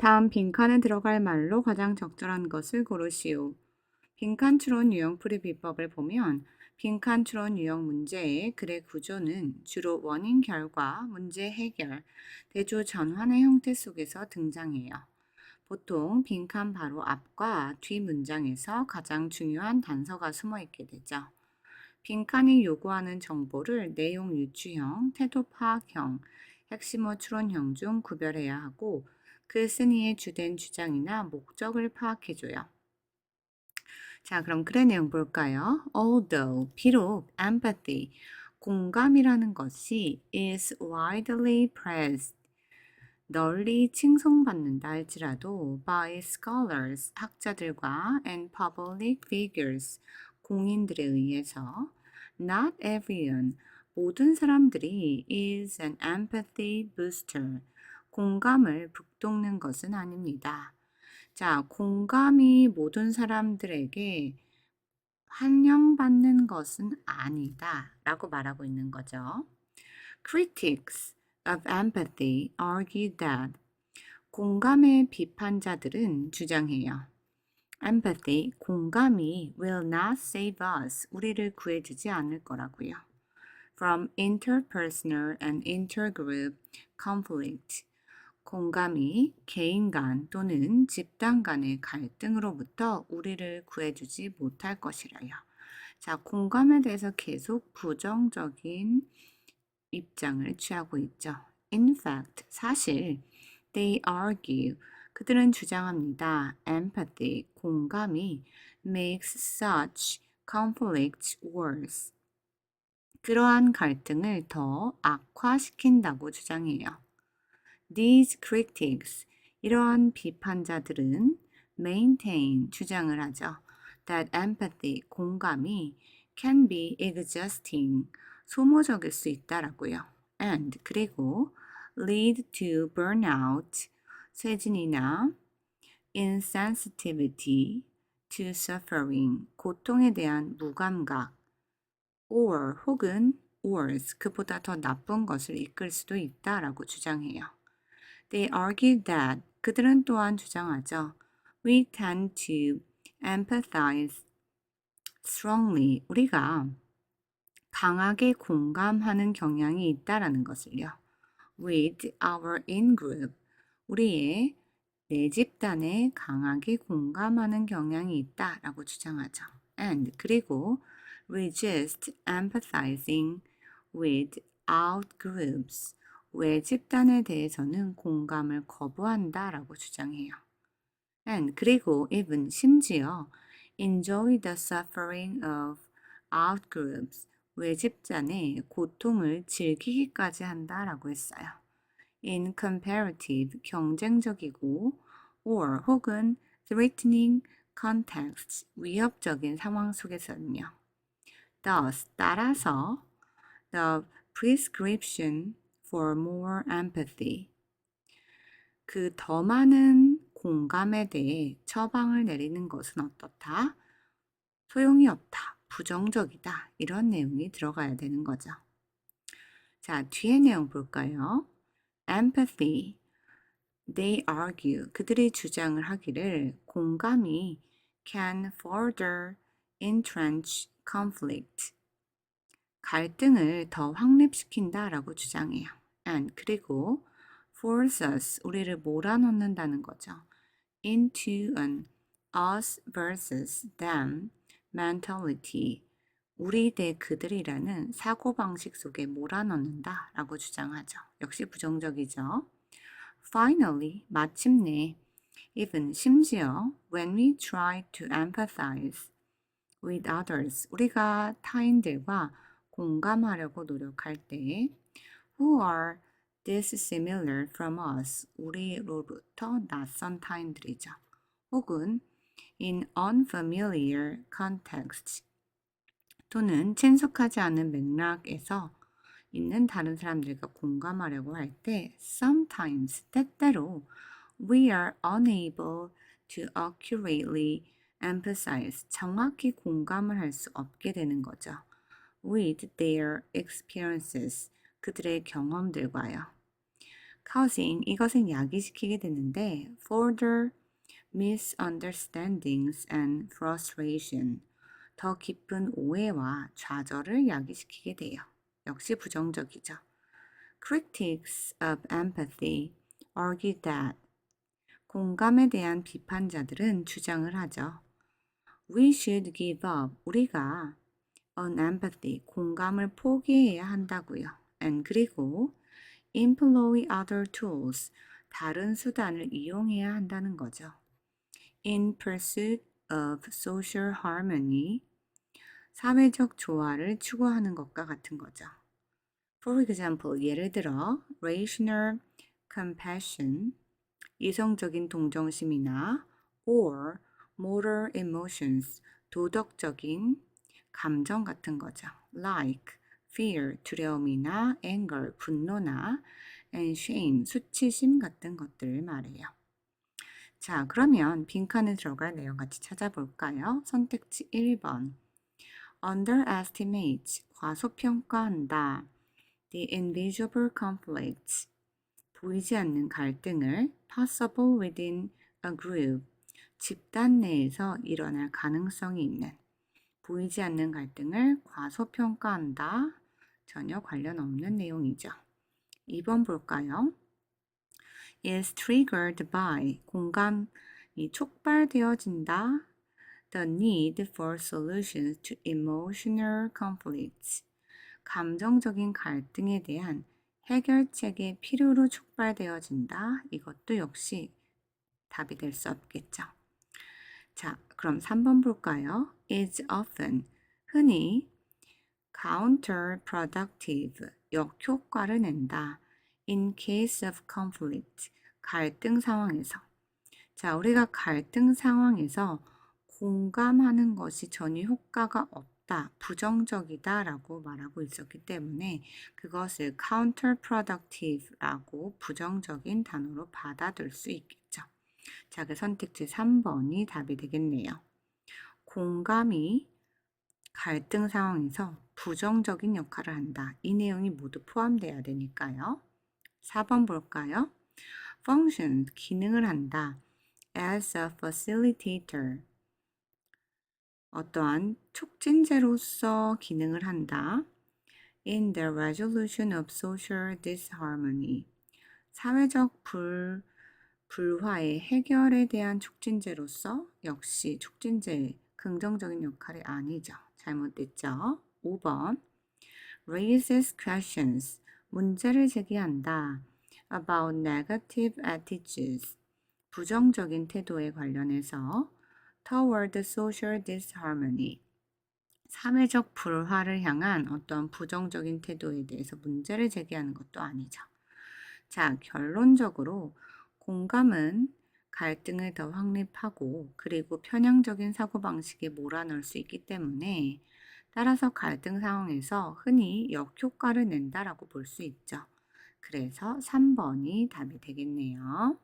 다음 빈칸에 들어갈 말로 가장 적절한 것을 고르시오. 빈칸 추론 유형풀이 비법을 보면 빈칸 추론 유형 문제의 글의 구조는 주로 원인 결과, 문제 해결, 대조 전환의 형태 속에서 등장해요. 보통 빈칸 바로 앞과 뒷 문장에서 가장 중요한 단서가 숨어 있게 되죠. 빈칸이 요구하는 정보를 내용 유추형, 태도 파악형, 핵심어 추론형 중 구별해야 하고 글 쓴이의 주된 주장이나 목적을 파악해줘요. 자, 그럼 글의 내용 볼까요? Although, 비록, empathy, 공감이라는 것이 is widely praised, 널리 칭송받는다 할지라도 by scholars, 학자들과 and public figures, 공인들에 의해서 not everyone, 모든 사람들이 is an empathy booster, 공감을 북돋는 것은 아닙니다. 자, 공감이 모든 사람들에게 환영받는 것은 아니다 라고 말하고 있는 거죠. Critics of empathy argue that 공감의 비판자들은 주장해요. Empathy, 공감이 will not save us, 우리를 구해주지 않을 거라고요. From interpersonal and intergroup conflict, 공감이 개인 간 또는 집단 간의 갈등으로부터 우리를 구해주지 못할 것이라요. 자, 공감에 대해서 계속 부정적인 입장을 취하고 있죠. In fact, 사실 they argue, 그들은 주장합니다. Empathy, 공감이 makes such conflicts worse. 그러한 갈등을 더 악화시킨다고 주장해요. These critics, 이러한 비판자들은 maintain, 주장을 하죠. That empathy, 공감이 can be exhausting, 소모적일 수 있다라고요. And, 그리고 lead to burnout, 쇠진이나 insensitivity to suffering, 고통에 대한 무감각, or 혹은 worse, 그보다 더 나쁜 것을 이끌 수도 있다라고 주장해요. They argue that, 그들은 또한 주장하죠. We tend to empathize strongly, 우리가 강하게 공감하는 경향이 있다라는 것을요. With our in-group, 우리의 내 집단에 강하게 공감하는 경향이 있다라고 주장하죠. And, 그리고 resist empathizing with out-groups, 외 집단에 대해서는 공감을 거부한다라고 주장해요. And, 그리고 even, 심지어 enjoy the suffering of out-groups, 외 집단의 고통을 즐기기까지 한다라고 했어요. In comparative, 경쟁적이고 or 혹은 threatening contexts, 위협적인 상황 속에서는요. Thus, 따라서 the prescription for more empathy, 그 더 많은 공감에 대해 처방을 내리는 것은 어떻다? 소용이 없다, 부정적이다, 이런 내용이 들어가야 되는 거죠. 자, 뒤에 내용 볼까요? Empathy, they argue, 그들이 주장을 하기를 공감이 can further entrench conflict, 갈등을 더 확립시킨다라고 주장해요. And, 그리고 force us, 우리를 몰아넣는다는 거죠. into an us versus them mentality, 우리 대 그들이라는 사고방식 속에 몰아넣는다라고 주장하죠. 역시 부정적이죠. Finally, 마침내, even, 심지어, when we try to empathize with others, 우리가 타인들과 공감하려고 노력할 때 who are dissimilar from us, 우리로부터 낯선 타인들이죠. 혹은 in unfamiliar contexts, 또는 친숙하지 않은 맥락에서 있는 다른 사람들과 공감하려고 할 때 sometimes, 때때로 we are unable to accurately emphasize, 정확히 공감을 할 수 없게 되는 거죠. with their experiences, 그들의 경험들과요. causing 이것은 야기시키게 되는데 further misunderstandings and frustration 더 깊은 오해와 좌절을 야기시키게 돼요. 역시 부정적이죠. Critics of empathy argue that 공감에 대한 비판자들은 주장을 하죠. We should give up. 우리가 on empathy, 공감을 포기해야 한다고요. And 그리고 employ other tools, 다른 수단을 이용해야 한다는 거죠. In pursuit of social harmony, 사회적 조화를 추구하는 것과 같은 거죠. For example, 예를 들어 rational compassion, 이성적인 동정심이나 or moral emotions, 도덕적인 감정 같은 거죠. Like fear, 두려움이나 anger, 분노나 and shame, 수치심 같은 것들을 말해요. 자, 그러면 빈칸에 들어갈 내용 같이 찾아볼까요? 선택지 1번. underestimate, 과소평가한다. the invisible conflicts, 보이지 않는 갈등을 possible within a group, 집단 내에서 일어날 가능성이 있는 보이지 않는 갈등을 과소평가한다. 전혀 관련 없는 내용이죠. 2번 볼까요? is triggered by, 공감이 촉발되어진다. the need for solutions to emotional conflicts, 감정적인 갈등에 대한 해결책의 필요로 촉발되어진다. 이것도 역시 답이 될 수 없겠죠. 자, 그럼 3번 볼까요? is often, 흔히 counterproductive, 역효과를 낸다. in case of conflict, 갈등 상황에서. 자, 우리가 갈등 상황에서 공감하는 것이 전혀 효과가 없다, 부정적이다 라고 말하고 있었기 때문에 그것을 counterproductive라고 부정적인 단어로 받아들 수 있겠죠. 자, 그 선택지 3번이 답이 되겠네요. 공감이 갈등 상황에서 부정적인 역할을 한다. 이 내용이 모두 포함돼야 되니까요. 4번 볼까요? function, 기능을 한다. as a facilitator, 어떠한 촉진제로서 기능을 한다. in the resolution of social disharmony, 사회적 불화의 해결에 대한 촉진제로서 역시 촉진제, 긍정적인 역할이 아니죠. 잘못됐죠. 5번 raises questions, 문제를 제기한다. about negative attitudes, 부정적인 태도에 관련해서 toward social disharmony, 사회적 불화를 향한 어떤 부정적인 태도에 대해서 문제를 제기하는 것도 아니죠. 자, 결론적으로 공감은 갈등을 더 확립하고 그리고 편향적인 사고방식에 몰아넣을 수 있기 때문에 따라서 갈등 상황에서 흔히 역효과를 낸다라고 볼 수 있죠. 그래서 3번이 답이 되겠네요.